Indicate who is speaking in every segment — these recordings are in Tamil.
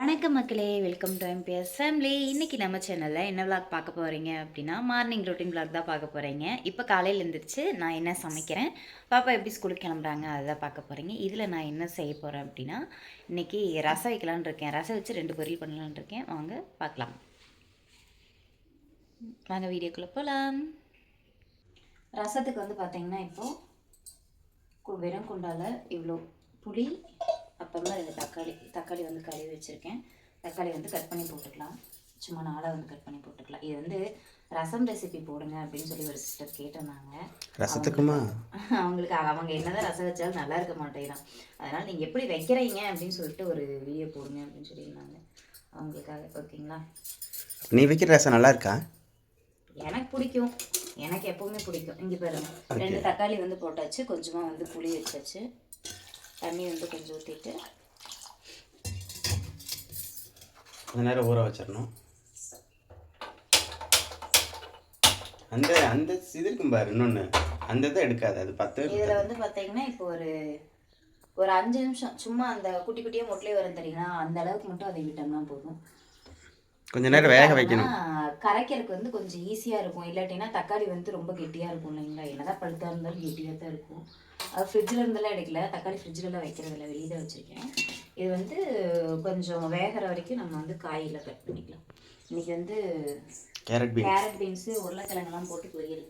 Speaker 1: வணக்கம் மக்களே, வெல்கம் டு எம்பிஎஸ் ஃபேமிலி. இன்றைக்கி நம்ம சேனலில் என்ன விளாக் பார்க்க போகிறீங்க அப்படின்னா, மார்னிங் ரொட்டீன் விளாக் தான் பார்க்க போகிறீங்க. இப்போ காலையில் எழுந்திரிச்சு நான் என்ன சமைக்கிறேன், பாப்பா எப்படி ஸ்கூலுக்கு கிளம்புறாங்க அதை பார்க்க போகிறீங்க. இதில் நான் என்ன செய்ய போகிறேன் அப்படின்னா, இன்றைக்கி ரசம் வைக்கலான்னு இருக்கேன். ரசம் வச்சு 2 பொரியல் பண்ணலான்னு இருக்கேன். வாங்க பார்க்கலாம். வாங்க வீடியோக்குள்ளே போகலாம். ரசத்துக்கு வந்து பார்த்திங்கன்னா இப்போது வெறும் குண்டால் இவ்வளோ புளி, அப்புறமா 2 தக்காளி வந்து கழுவி வச்சுருக்கேன். தக்காளி வந்து கட் பண்ணி போட்டுக்கலாம். சும்மா 4 வந்து கட் பண்ணி போட்டுக்கலாம். இது வந்து ரசம் ரெசிபி போடுங்க அப்படின்னு சொல்லி ஒரு சிஸ்டர் கேட்டிருந்தாங்க.
Speaker 2: ரசத்துக்குமா
Speaker 1: அவங்களுக்கு அவங்க என்னதான் ரசம் வச்சாலும் நல்லா இருக்க மாட்டேங்கிறான். அதனால் நீங்கள் எப்படி வைக்கிறீங்க அப்படின்னு சொல்லிட்டு ஒரு வீடியோ போடுங்க அப்படின்னு சொல்லியிருந்தாங்க அவங்களுக்காக. ஓகேங்களா?
Speaker 2: நீ வைக்கிற ரசம் நல்லா இருக்கா?
Speaker 1: எனக்கு பிடிக்கும், எனக்கு எப்போவுமே பிடிக்கும். இங்கே பாருங்க, 2 தக்காளி வந்து போட்டாச்சு, கொஞ்சமாக வந்து புளி வச்சாச்சு, தண்ணி வந்து கொஞ்சம் ஊற்றிட்டு
Speaker 2: கொஞ்ச நேரம் ஊற வச்சிடணும். அந்த அந்த இது இருக்கும் பாரு, இன்னொன்று அந்த இதை எடுக்காது, அது 10.
Speaker 1: இதில் வந்து பார்த்தீங்கன்னா இப்போ ஒரு 5 நிமிஷம் சும்மா அந்த குட்டி குட்டியாக மொட்லேயே வரும் தெரியுங்களா, அந்த அளவுக்கு மட்டும் அதை விட்டோம்னா போதும்.
Speaker 2: கொஞ்சம் நேரம் வேக வைக்கணும்.
Speaker 1: கரைக்கிறதுக்கு வந்து கொஞ்சம் ஈஸியாக இருக்கும். இல்லாட்டினா தக்காளி வந்து ரொம்ப கெட்டியாக இருக்கும் இல்லைங்களா, என்னதான் பழுத்தாக இருந்தாலும் கெட்டியாக தான் இருக்கும். அது ஃப்ரிட்ஜில் இருந்தெல்லாம் எடுக்கல, தக்காளி ஃப்ரிட்ஜிலலாம் வைக்கிறதில்ல, வெளியே தான் வச்சுருக்கேன். இது வந்து கொஞ்சம் வேகிற வரைக்கும் நம்ம வந்து காயில் கட் பண்ணிக்கலாம். இன்றைக்கி வந்து கேரட் பீன்ஸு உருளைக்கிழங்கெல்லாம் போட்டு பொரியல்.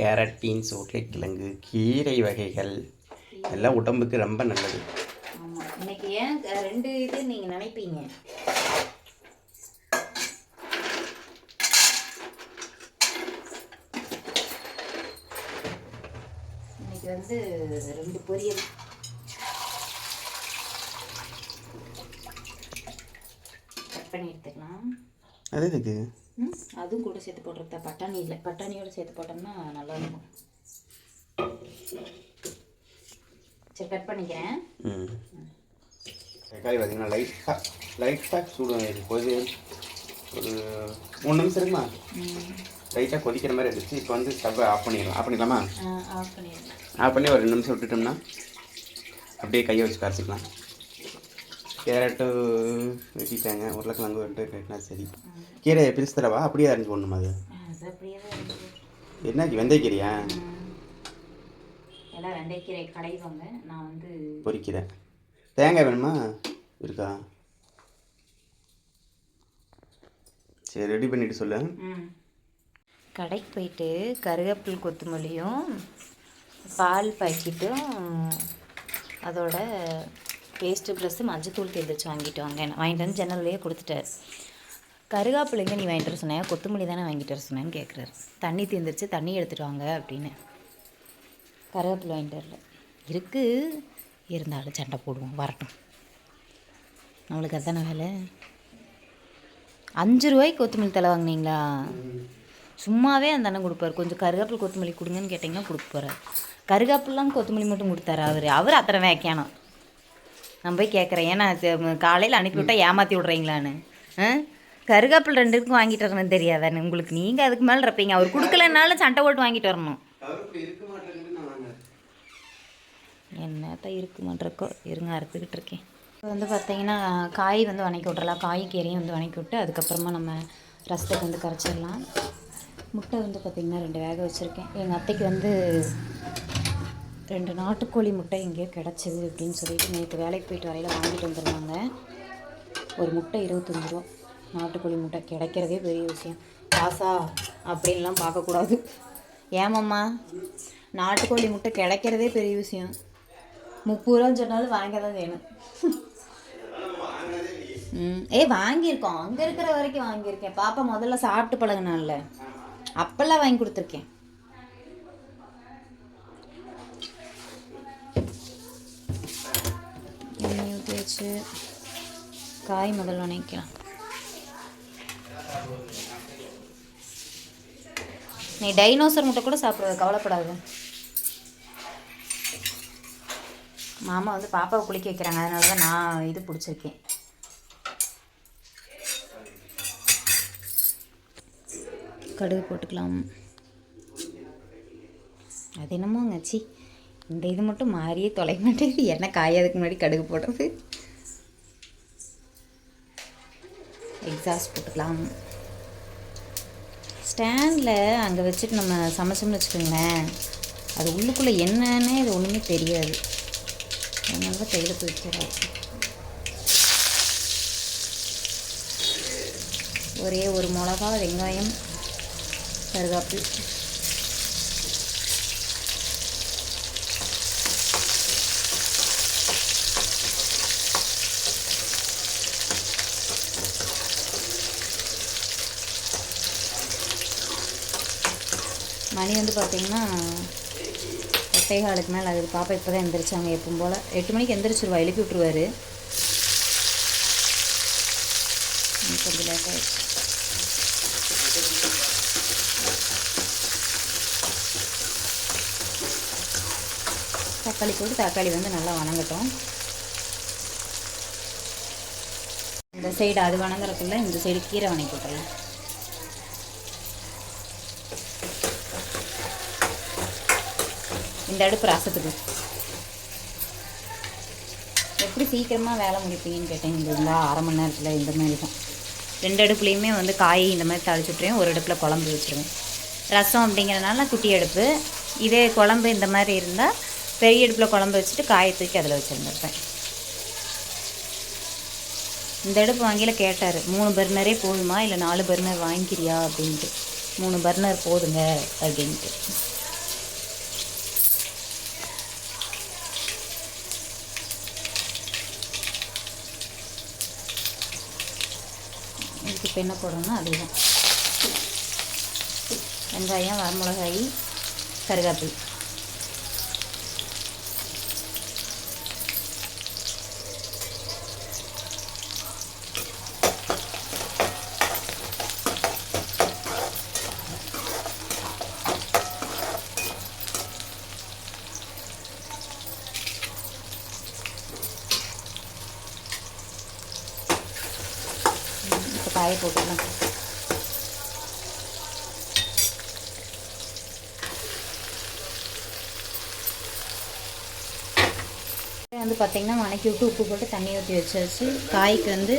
Speaker 2: கேரட் பீன்ஸ், உருளைக்கிழங்கு, கீரை வகைகள் எல்லாம் உடம்புக்கு ரொம்ப நல்லது.
Speaker 1: ஆமாம், இன்னைக்கு ஏன் 2 இது நீங்கள் நினைப்பீங்க. இன்னைக்கு வந்து 2 பொரியல். கட் பண்ணி எடுத்துக்கலாம்.
Speaker 2: அது எதுக்கு?
Speaker 1: அதுவும் கூட சேர்த்து போடுறத, பட்டாணி இல்லை, பட்டாணியோடு சேர்த்து போட்டோம்னா நல்லாயிருக்கும். சரி, கட் பண்ணிக்கிறேன்.
Speaker 2: தக்காளி பார்த்தீங்கன்னா லைட்டாக சூடு கொதி ஒரு 3 நிமிஷம் இருக்குமா, லைட்டாக கொதிக்கிற மாதிரி இருந்துச்சு. இப்போ வந்து ஸ்டவ்வை ஆஃப் பண்ணிடலாமா? ஆஃப் பண்ணி ஒரு 2 நிமிஷம் விட்டுட்டோம்னா அப்படியே கையை வச்சு கரைச்சிக்கலாம். கேரட்டு வெட்டிட்டாங்க, உருளைக்கிழங்கு வெட்டினா சரி. கீரையை பிரிச்சு தரவா, அப்படியே அரைஞ்சி போடணுமா? அது என்ன வெந்தயக்கீரையா?
Speaker 1: எல்லாம் வெந்தயக்கீரை கடைவாங்க, நான் வந்து
Speaker 2: பொரிக்கிறேன். தேங்காய் வேணுமா? இருக்கா? சரி, ரெடி பண்ணிட்டு சொல்லு.
Speaker 1: கடைக்கு போயிட்டு கருவேப்பில் கொத்தமல்லியும் பால் பாக்கெட்டும் அதோட பேஸ்ட்டு ப்ரெஸ்ஸு மஞ்சத்தூள் தேர்ந்துச்சு வாங்கிட்டு வந்து ஜன்னல்லையே கொடுத்துட்டார். கருவேப்பில் எங்கே நீ வாங்கிட்டு வர சொன்னேன், கொத்தமல்லி தானே வாங்கிட்டு வர சொன்னேன்னு கேட்குறாரு. தண்ணி தீர்ந்துருச்சு, தண்ணி எடுத்துகிட்டு வாங்க அப்படின்னு. கருவேப்பில் வாங்கிட்டு வரல, இருக்குது, இருந்தாலும் சண்டை போடுவோம், வரட்டும், நம்மளுக்கு அதுதானே வேலை. 5 ரூபாய்க்கு கொத்தமல்லி தலை வாங்கினீங்களா? சும்மாவே அந்த அண்ணன் கொடுப்பார். கொஞ்சம் கருவேப்பில் கொத்தமல்லி கொடுங்கன்னு கேட்டிங்கன்னா கொடுக்க போகிறார். கருவேப்பிலாம் கொத்தமல்லி மட்டும் கொடுத்தாரு அவர் அத்தனை வேக்கானம். நான் போய் கேட்குறேன், ஏன்னா காலையில் அனுப்பிவிட்டால் ஏமாற்றி விட்றீங்களான்னு. கருவேப்பில் 2 இருக்கும் வாங்கிட்டு வரணும் தெரியாதானே உங்களுக்கு? நீங்கள் அதுக்கு மேலே இருப்பீங்க. அவர் கொடுக்கலனாலும் சண்டை போட்டு வாங்கிட்டு வரணும். என்னத்தான் இருக்க மாட்டேருக்கோ, இருங்க அறுத்துக்கிட்டு இருக்கேன். இப்போ வந்து பார்த்தீங்கன்னா காய் வந்து வணக்கி விட்றலாம். காய் கீரையும் வந்து வணக்கி விட்டு அதுக்கப்புறமா நம்ம ரசத்துக்கு வந்து கரைச்சிடலாம். முட்டை வந்து பார்த்திங்கன்னா 2 வேக வச்சுருக்கேன். எங்கள் அத்தைக்கு வந்து 2 நாட்டுக்கோழி முட்டை எங்கேயோ கிடச்சிது அப்படின்னு சொல்லிட்டு நேற்று வேலைக்கு போயிட்டு வரையில் வாங்கிட்டு வந்துருந்தாங்க. ஒரு முட்டை 25 ரூபா. நாட்டுக்கோழி முட்டை கிடைக்கிறதே பெரிய விஷயம். காசா அப்படின்லாம் பார்க்கக்கூடாது. ஏமாம்மா, நாட்டுக்கோழி முட்டை கிடைக்கிறதே பெரிய விஷயம். 30 ரூபான்னு சொன்னாலும் வாங்க தான் வேணும். வாங்கியிருக்கோம், அங்கே இருக்கிற வரைக்கும் வாங்கியிருக்கேன். பாப்பா முதல்ல சாப்பிட்டு பழகினால அப்பெல்லாம் வாங்கி கொடுத்துருக்கேன். எண்ணெய் ஊற்றி வச்சு காய் முதல் வணக்கலாம். நீ டைனோசர் முட்டை கூட சாப்பிடுறது, கவலைப்படாது. மாமா வந்து பாப்பாவை குளிக்க வைக்கிறாங்க, அதனால தான் நான் இது பிடிச்சிருக்கேன். கடுகு போட்டுக்கலாம். அது என்னமோங்க, சி இந்த இது மட்டும் மாறியே தொலை மாட்டேங்குது. என்ன காயாதுக்கு முன்னாடி கடுகு போடுறது. எக்ஸாஸ்ட் போட்டுக்கலாம். ஸ்டாண்டில் அங்கே வச்சுட்டு நம்ம சமைச்சோம்னு வச்சுக்கோங்களேன், அது உள்ளுக்குள்ளே என்னன்னே அது ஒன்றுமே தெரியாது. அதனால தான் கையில் தூக்கிறாரு. ஒரே ஒரு மிளகா, வெங்காயம், கருவேப்பிலை. மணி வந்து பார்த்திங்கன்னா 8:15 மேலே ஆகுது. பாப்பா இப்போ தான் எந்திரிச்சாங்க. எப்பவும் போல் 8 மணிக்கு எந்திரிச்சிருவா, எழுப்பி விட்ருவார். கொஞ்சம் லேட் ஆகிடுச்சு. தக்காளி போட்டு தக்காளி வந்து நல்லா வணங்கட்டும். இந்த சைடு அது வணங்குறதுக்குள்ள இந்த சைடு கீரை வணக்கி விட்டுறலாம். இந்த அடுப்பு ரசத்துக்கு எப்படி சீக்கிரமாக வேலை முடிப்பீங்கன்னு கேட்டீங்கன்னா 1/2 மணி நேரத்தில் இந்த மாதிரி தான். 2 அடுப்புலேயுமே வந்து காய் இந்த மாதிரி தாளிச்சுட்ருவேன், ஒரு அடுப்பில் குழம்பு வச்சுருவேன். ரசம் அப்படிங்கிறதுனால குட்டி அடுப்பு. இதே குழம்பு இந்த மாதிரி இருந்தால் பெரிய அடுப்பில் குழம்பு வச்சுட்டு காயை தூக்கி அதில் வச்சுருந்துருப்பேன். இந்த அடுப்பு வாங்கியில் கேட்டார், 3 பர்னரே போதுமா இல்லை 4 பர்னர் வாங்கிக்கிறியா அப்படின்ட்டு. 3 பர்னர் போதுங்க அப்படின்ட்டு. இதுக்கு இப்போ என்ன போடணும்னா அதுதான் வெங்காயம், வரமிளகாய், கருவேப்பிலை. இப்போ காய போட்டுக்கலாம். வந்து பார்த்திங்கன்னா வணக்கி விட்டு உப்பு போட்டு தண்ணி ஊற்றி வச்சாச்சு. காய்க்கு வந்து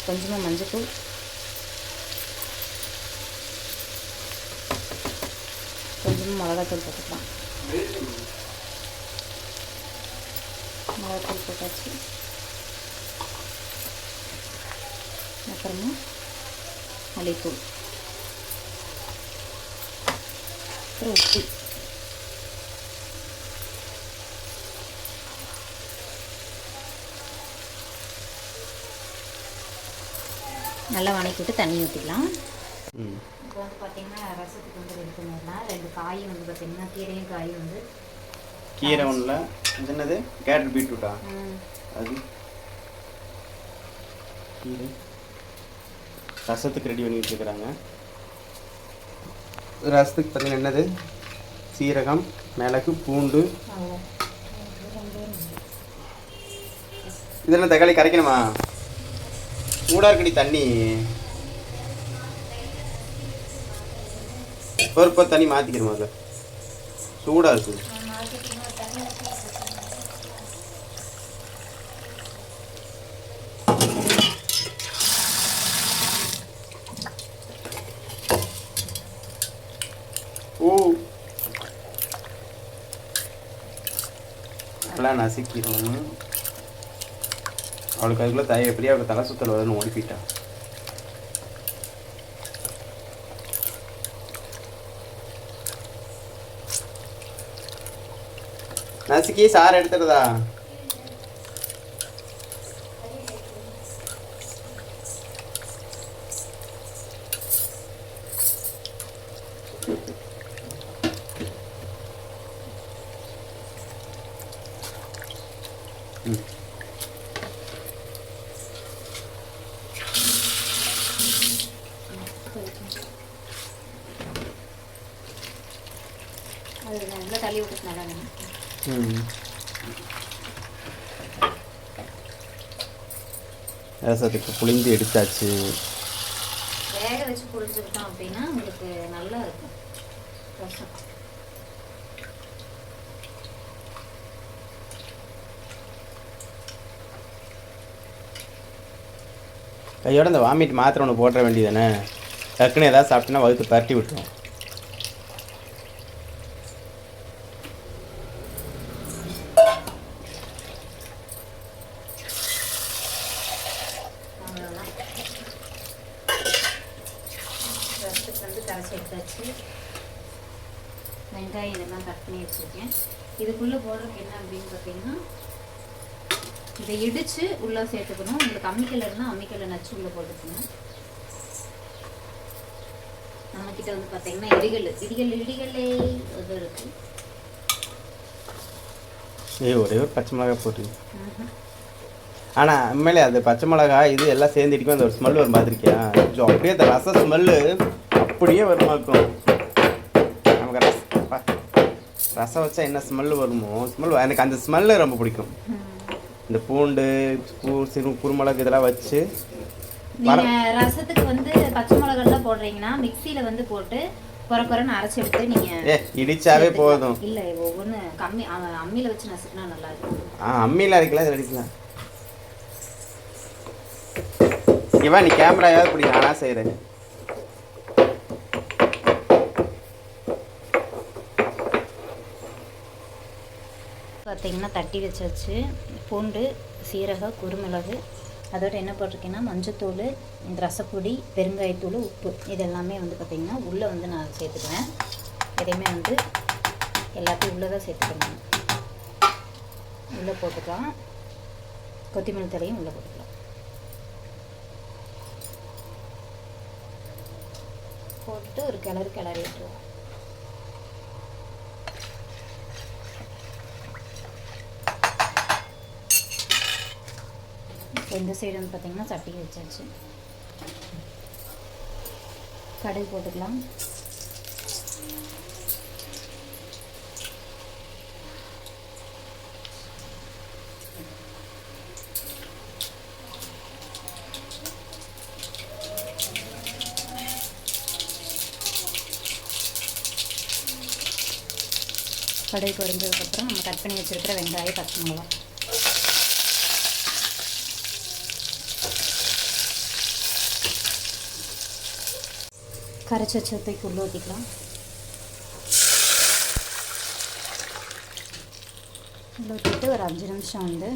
Speaker 1: கொஞ்சமாக மஞ்சள்தூள், கொஞ்சமாக மிளகாத்தூள் போட்டுக்கலாம். மிளகாத்தூள் போட்டாச்சு. அப்புறமா மல்லித்தூள், அப்புறம் உப்பு. நல்லா வணக்கிட்டு தண்ணி ஊற்றிக்கலாம். இப்போ வந்து பார்த்திங்கன்னா ரசத்துக்கு வந்து ரெடி பண்ணிடலாம். 2 காய் வந்து பார்த்திங்கன்னா கீரையும் காயும் வந்து
Speaker 2: கீரை ஒன்றில் இது என்னது கேரட் பீட்ரூட்டா அது கீரை ரசத்துக்கு ரெடி பண்ணிட்டு இருக்கிறாங்க. ரசத்துக்கு பார்த்தீங்கன்னா என்னது சீரகம், மிளகு, பூண்டு. இதெல்லாம் தக்காளி கரைக்கணுமா? சூடாக இருக்கடி தண்ணி. ஒரு தண்ணி மாற்றிக்கிறோமா? அதை சூடாக இருக்குது. ஓ நல்லா நசுக்கிறோம். அவளுக்கு அதுக்குள்ளே எப்படியா அவளுக்கு தலை சுத்தல் வருதுன்னு ஓடி போயிட்டா. நசுக்கி சார் எடுத்துறதா?
Speaker 1: அது நல்லா தள்ளி விட்டு நல்லா
Speaker 2: ரசத்துக்கு புளிந்து எடுத்தாச்சு.
Speaker 1: வேக வச்சு புளிஞ்சுக்கிட்டோம் அப்படின்னா உங்களுக்கு நல்லா இருக்கும் ரசம்.
Speaker 2: கையோட இந்த வாமிட் மாத்திரை ஒன்று போட்டுற வேண்டியதானே. டக்குன்னு ஏதாவது சாப்பிட்டோன்னா வகுத்து பரட்டி விட்டுரும்.
Speaker 1: ரசத்துக்கு வந்து கரைச்சி எடுத்தாச்சு. வெங்காயம் இதெல்லாம் கட் பண்ணி வச்சுருக்கேன். இதுக்குள்ளே போடுறதுக்கு என்ன அப்படின்னு பார்த்தீங்கன்னா, இதை இடித்து உள்ளே சேர்த்துக்கணும். உங்களுக்கு அம்மிக்கல்ல இருந்தால் அம்மிக்கல்ல நச்சு உள்ளே போட்டுக்கணும். நம்மக்கிட்ட வந்து பார்த்தீங்கன்னா இடிகல்லே இது இருக்குது.
Speaker 2: ஒரே ஒரு பச்சை மிளகாய் போட்டு. ஆனால் உண்மையிலே அது பச்சை மிளகாய் இது எல்லாம் சேர்ந்து இடிக்கும். அந்த ஒரு ஸ்மெல் வரும் பார்த்துருக்கியா? கொஞ்சம் அப்படியே அந்த ரச ஸ்மெல்லு அப்படியே வருமாக்கும். நமக்கு ரசம் வச்சா என்ன ஸ்மெல்லு வருமோ ஸ்மெல் எனக்கு அந்த ஸ்மெல்லு ரொம்ப பிடிக்கும். இந்த பூண்டு குருமிளகு இதெல்லாம் வச்சு
Speaker 1: நீங்கள் ரசத்துக்கு வந்து பச்சை மிளகாலாம் போடுறீங்கன்னா மிக்சியில் வந்து போட்டு குறைன்னு அரைச்சி எடுத்து நீங்கள்
Speaker 2: இடிச்சாவே போதும்.
Speaker 1: இல்லை ஒவ்வொன்று கம்மி அம்மியில் வச்சு நசுக்குனா நல்லா இருக்கும்.
Speaker 2: அம்மியில் அரைக்கலாம், இது அடிக்கலாம். இவன் நீ கேமராயாவது இப்படி நானா செய்கிறேன்.
Speaker 1: பார்த்தீங்கன்னா தட்டி வச்சாச்சு. பூண்டு, சீரகம், குருமிளகு, அதோட என்ன போட்டிருக்கேன்னா மஞ்சத்தூள், இந்த ரசப்பொடி, பெருங்காயத்தூள், உப்பு இதெல்லாமே வந்து பார்த்திங்கன்னா உள்ளே வந்து நான் சேர்த்துக்குவேன். எதையுமே வந்து எல்லாத்தையும் உள்ளே தான் சேர்த்துக்கணும். உள்ளே போட்டுக்கலாம். கொத்தமல்லி தழையும் உள்ளே போட்டுக்கலாம். போட்டு ஒரு கிளறி விட்டுருவோம். இந்த சைடு வந்து பார்த்திங்கன்னா சட்டி வச்சாச்சு. கடுகு போட்டுக்கலாம். கடுகு பொரிஞ்சதுக்கப்புறம் நம்ம கட் பண்ணி வச்சுருக்கிற வெங்காயம், பச்சை மிளகாய் கரைச்சி வச்சதுக்கு உள்ளே ஊற்றிக்கலாம். உள்ளே ஊற்றிட்டு ஒரு 5 நிமிஷம் வந்து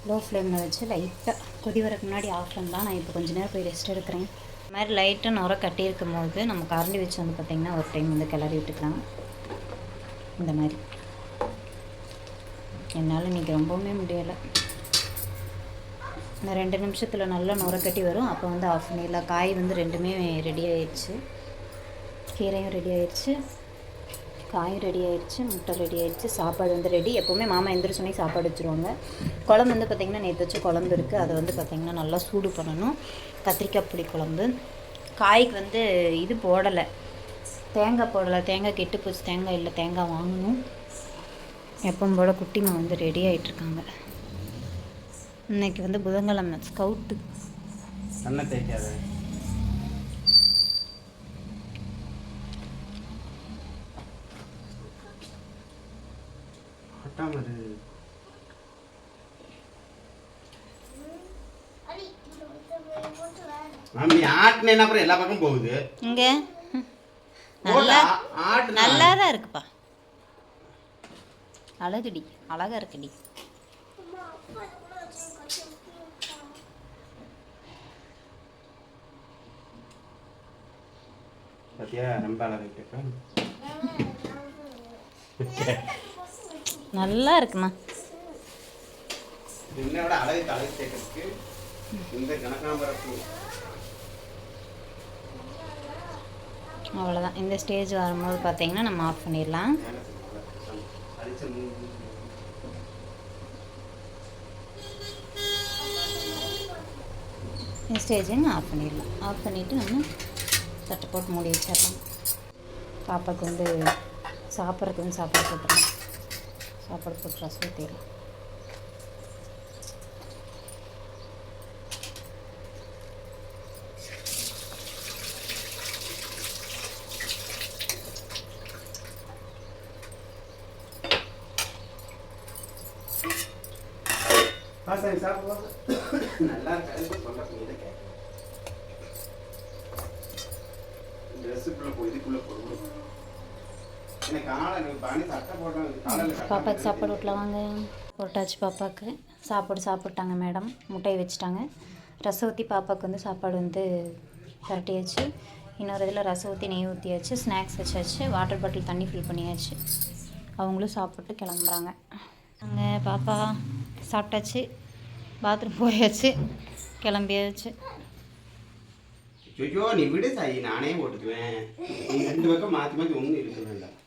Speaker 1: லோ ஃப்ளேமில் வச்சு லைட்டாக கொதி வரக்கு முன்னாடி ஆஃப் பண்ணலாம். நான் இப்போ கொஞ்சம் நேரம் போய் ரெஸ்ட் எடுக்கிறேன். இந்த மாதிரி லைட்டாக நுர கட்டியிருக்கும் போது நம்ம கரண்டி வச்சு வந்து பார்த்திங்கன்னா ஒரு டைம் வந்து கிளறி விட்டுக்கலாம். இந்த மாதிரி என்னால் இன்றைக்கி ரொம்பவுமே முடியலை. இந்த 2 நிமிஷத்தில் நல்லா நுரக்கட்டி வரும். அப்போ வந்து ஆஃப் பண்ணிடலாம். காய் வந்து ரெண்டுமே ரெடி ஆயிடுச்சு. கீரையும் ரெடி ஆயிடுச்சு, காயும் ரெடி ஆயிடுச்சு, முட்டை ரெடி ஆயிடுச்சு, சாப்பாடு வந்து ரெடி. எப்போவுமே மாமா எந்திரிச்சோன்னே சாப்பாடு வச்சுருவாங்க. குழம்பு வந்து பார்த்திங்கன்னா நேற்று வச்சு குழம்பு இருக்குது. அதை வந்து பார்த்திங்கன்னா நல்லா சூடு பண்ணணும். கத்திரிக்காய் புளி குழம்பு. காய்க்கு வந்து இது போடலை, தேங்காய் போடலை. தேங்காய் கெட்டு போச்சு. தேங்காய் இல்லை, தேங்காய் வாங்கணும். எப்பவும் போல் குட்டிமா வந்து ரெடி ஆகிட்டுருக்காங்க. இன்னைக்கு வந்து புதன்கிழமை ஸ்கவுட்டு.
Speaker 2: என்ன தேய்க்காத அப்புறம் எல்லா பக்கம் போகுது.
Speaker 1: இங்கே நல்லா தான் இருக்குப்பா. அழகுடி, அழகா இருக்குடி. நல்லா இருக்குமா? அவ்வளோதான். இந்த ஸ்டேஜ் வரும்போது பார்த்தீங்கன்னா நம்ம ஆஃப் பண்ணிடலாம். இந்த ஸ்டேஜையும் ஆஃப் பண்ணிடலாம். ஆஃப் பண்ணிவிட்டு நம்ம தட்டை போட்டு மூடி வச்சிடலாம். பாப்பாவுக்கு வந்து சாப்பிட்றதுக்கு வந்து சாப்பாடு போட்டுடலாம். சாப்பாடு போட்டு ரசம் ஊற்றிடலாம்.
Speaker 2: சாமி சாப்பிடுவாங்க. நல்லா இருக்காது சொல்ல இதை கேட்க ட்ரெஸ்ஸுக்குள்ளே போய் இதுக்குள்ளே போடுவோம். எனக்கு காலை பாணி சட்டை போடுறாங்க காலையில்
Speaker 1: பாப்பாவுக்கு சாப்பாடு வீட்டில் வாங்க போட்டாச்சு. பாப்பாவுக்கு சாப்பாடு சாப்பிட்டாங்க மேடம், முட்டையை வச்சுட்டாங்க. ரசம் ஊற்றி பாப்பாவுக்கு வந்து சாப்பாடு வந்து பரட்டியாச்சு. இன்னொரு இதில் ரசம் ஊற்றி நெய் ஊற்றியாச்சு. ஸ்நாக்ஸ் வச்சாச்சு. வாட்டர் பாட்டில் தண்ணி ஃபில் பண்ணியாச்சு. அவங்களும் சாப்பிட்டு கிளம்புறாங்க. நாங்கள் பாப்பா சாப்பிட்டாச்சு, பாத்ரூம் போயாச்சு, கிளம்பியாச்சு.
Speaker 2: ஐயோ நீ விடு சாயி, நானே போட்டுக்குவேன். நீ 2 பக்கம் மாற்றி மாற்றி ஒன்றும் இருக்க வேண்டாம்.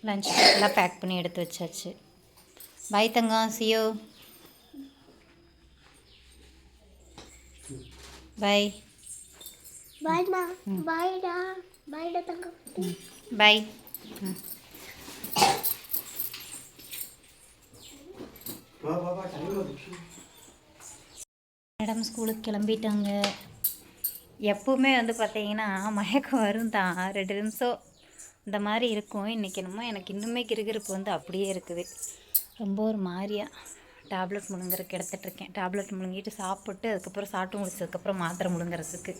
Speaker 1: லஞ்ச் எல்லாம் பேக் பண்ணி எடுத்து வச்சாச்சு. பாய் தங்கம், சியோ பாய்.
Speaker 3: பாய்மா, பாய்டா, பாய்டா தங்கம்.
Speaker 1: பாய். மேடம் ஸ்கூலுக்கு கிளம்பிட்டாங்க. எப்போவுமே வந்து பார்த்தீங்கன்னா மயக்கம் வரும் தான், 2 நிமிஷம் இந்த மாதிரி இருக்கும். இன்றைக்கி என்னமோ எனக்கு இன்னுமே கிறுகிறுப்பு வந்து அப்படியே இருக்குது. ரொம்ப ஒரு மாதிரியா டேப்லெட் முழுங்குறதுக்கு எடுத்துகிட்ருக்கேன். டேப்லெட் முழுங்கிட்டு சாப்பிட்டு அதுக்கப்புறம் சாப்பிட்டு முடிச்சதுக்கப்புறம் மாத்திரை முழுங்குறதுக்கு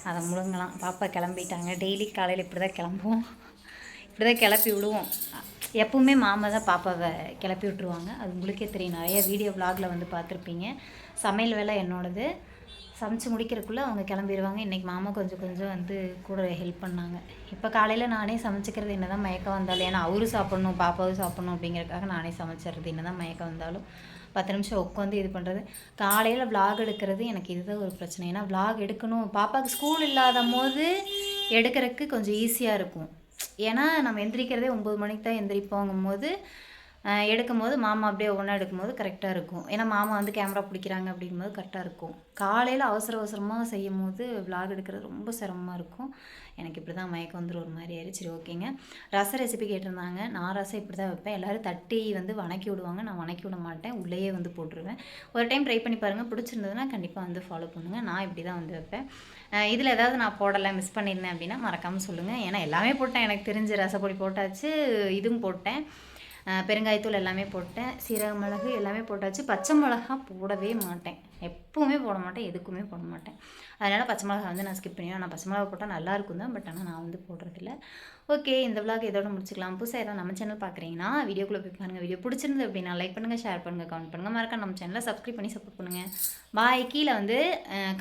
Speaker 1: அதை முழுங்கலாம். பாப்பா கிளம்பிட்டாங்க. டெய்லி காலையில் இப்படி தான் கிளம்புவோம், இப்படி தான் கிளப்பி விடுவோம். எப்பவுமே மாமா தான் பாப்பாவை கிளப்பி விட்ருவாங்க. அது உங்களுக்கே தெரியும், நிறைய வீடியோ விலாகில் வந்து பார்த்துருப்பீங்க. சமையல் வேலை என்னோடது. சமைச்சு முடிக்கிறதுக்குள்ளே அவங்க கிளம்பிடுவாங்க. இன்றைக்கி மாமா கொஞ்சம் வந்து கூட ஹெல்ப் பண்ணாங்க. இப்போ காலையில் நானே சமைச்சிக்கிறது என்ன தான் மயக்கம் வந்தாலும், ஏன்னா அவரும் சாப்பிட்ணும் பாப்பாவும் சாப்பிட்ணும் அப்படிங்கிறதுக்காக நானே சமைச்சிட்றது. என்ன தான் மயக்கம் வந்தாலும் 10 நிமிஷம் உட்காந்து இது பண்ணுறது. காலையில் விலாக் எடுக்கிறது எனக்கு இதுதான் ஒரு பிரச்சனை. ஏன்னா விலாக் எடுக்கணும், பாப்பாவுக்கு ஸ்கூல் இல்லாத போது எடுக்கிறதுக்கு கொஞ்சம் ஈஸியாக இருக்கும். ஏன்னா நம்ம எந்திரிக்கிறதே 9 மணிக்கு தான் எந்திரிப்போங்கும் போது எடுக்கும்போது மாமா அப்படியே ஒன்றா எடுக்கும்போது கரெக்டாக இருக்கும். ஏன்னா மாமா வந்து கேமரா பிடிக்கிறாங்க அப்படிங்கும்போது கரெக்டாக இருக்கும். காலையில் அவசரமாக செய்யும் போது விலாக் எடுக்கிறது ரொம்ப சிரமமாக இருக்கும். எனக்கு இப்படி தான் மயக்கம் வந்துடும் ஒரு மாதிரி ஆயிடுச்சு. சரி ஓகேங்க. ரசம் ரெசிபி கேட்டிருந்தாங்க. நான் ரசம் இப்படி தான் வைப்பேன். எல்லோரும் தட்டி வந்து வணக்கி விடுவாங்க, நான் வணக்கி விட மாட்டேன், உள்ளேயே வந்து போட்டுருவேன். ஒரு டைம் ட்ரை பண்ணி பாருங்கள், பிடிச்சிருந்ததுன்னா கண்டிப்பாக வந்து ஃபாலோ பண்ணுங்கள். நான் இப்படி தான் வந்து வைப்பேன். இதில் ஏதாவது நான் போடலை, மிஸ் பண்ணியிருந்தேன் அப்படின்னா மறக்காமல் சொல்லுங்கள். ஏன்னா எல்லாமே போட்டேன், எனக்கு தெரிஞ்ச ரசப்பொடி போட்டாச்சு, இதுவும் போட்டேன், பெருங்காயத்தூள் எல்லாமே போட்டேன், சீரக மிளகு எல்லாமே போட்டாச்சு. பச்சை மிளகா போடவே மாட்டேன், எப்போவுமே போட மாட்டேன், எதுக்குமே போட மாட்டேன். அதனால் பச்சை மிளகா வந்து நான் ஸ்கிப் பண்ணிடுவேன். நான் பச்சை மிளகா போட்டால் நல்லாயிருக்கும் தான், பட் ஆனால் நான் வந்து போடுறதில்ல. ஓகே, இந்த விலாக் இதோட முடிச்சுக்கலாம். புதுசாக ஏதாவது நம்ம சேனல் பார்க்குறீங்கன்னா வீடியோக்குள்ளே போய் பாருங்கள். வீடியோ பிடிச்சிருந்து அப்படின்னா லைக் பண்ணுங்கள், ஷேர் பண்ணுங்கள், கமெண்ட் பண்ணுங்கள். மறக்காம நம்ம சேனலை சப்ஸ்கிரைப் பண்ணி சப்போர்ட் பண்ணுங்கள். பாய். கீழே வந்து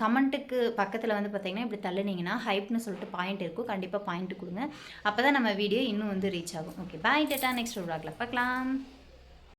Speaker 1: கமெண்ட்டுக்கு பக்கத்தில் வந்து பார்த்தீங்கன்னா இப்படி தள்ளுனீங்கன்னா ஹைப்னு சொல்லிட்டு பாயிண்ட் இருக்கும், கண்டிப்பாக பாயிண்ட் கொடுங்க. அப்போ தான் நம்ம வீடியோ இன்னும் வந்து ரீச் ஆகும். Okay bye, data. நெக்ஸ்ட் விலாகில் பார்க்கலாம்.